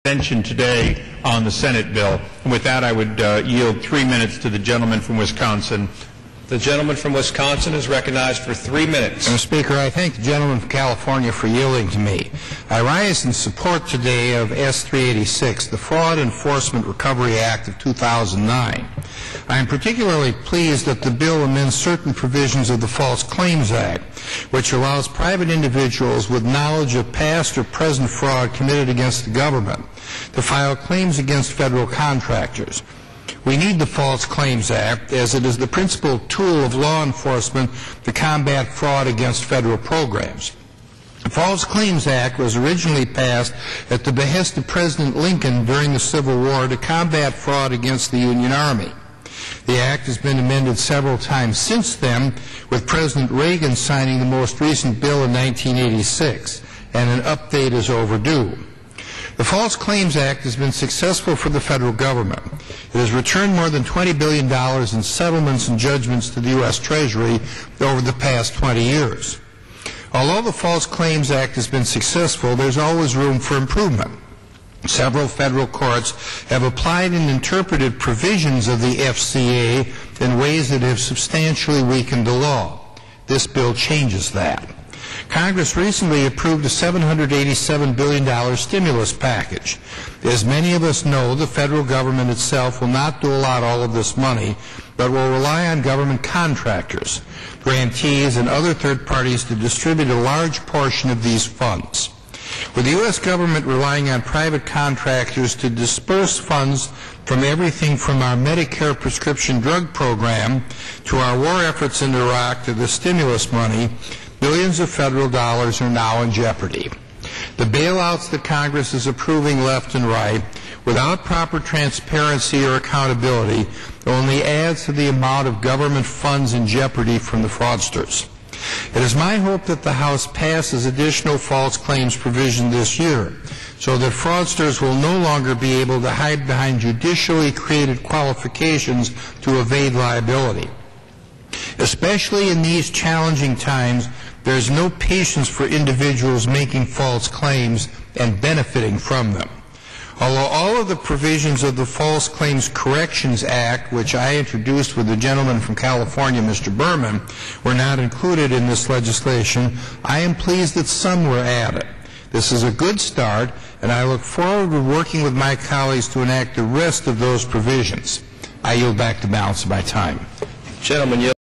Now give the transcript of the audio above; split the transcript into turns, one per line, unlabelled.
mentioned today on the Senate bill. And with that, I would yield 3 minutes to the gentleman from Wisconsin.
The gentleman from Wisconsin is recognized for 3 minutes.
Mr. Speaker, I thank the gentleman from California for yielding to me. I rise in support today of S-386, the Fraud Enforcement Recovery Act of 2009. I am particularly pleased that the bill amends certain provisions of the False Claims Act, which allows private individuals with knowledge of past or present fraud committed against the government to file claims against federal contractors. We need the False Claims Act as it is the principal tool of law enforcement to combat fraud against federal programs. The False Claims Act was originally passed at the behest of President Lincoln during the Civil War to combat fraud against the Union Army. The act has been amended several times since then, with President Reagan signing the most recent bill in 1986, and an update is overdue. The False Claims Act has been successful for the federal government. It has returned more than $20 billion in settlements and judgments to the U.S. Treasury over the past 20 years. Although the False Claims Act has been successful, there's always room for improvement. Several federal courts have applied and interpreted provisions of the FCA in ways that have substantially weakened the law. This bill changes that. Congress recently approved a $787 billion stimulus package. As many of us know, the federal government itself will not dole out all of this money, but will rely on government contractors, grantees, and other third parties to distribute a large portion of these funds. With the U.S. government relying on private contractors to disperse funds from everything from our Medicare prescription drug program to our war efforts in Iraq to the stimulus money, billions of federal dollars are now in jeopardy. The bailouts that Congress is approving left and right, without proper transparency or accountability, only adds to the amount of government funds in jeopardy from the fraudsters. It is my hope that the House passes additional false claims provision this year, so that fraudsters will no longer be able to hide behind judicially created qualifications to evade liability. Especially in these challenging times, there is no patience for individuals making false claims and benefiting from them. Although all of the provisions of the False Claims Corrections Act, which I introduced with the gentleman from California, Mr. Berman, were not included in this legislation, I am pleased that some were added. This is a good start, and I look forward to working with my colleagues to enact the rest of those provisions. I yield back the balance of my time.
Gentlemen,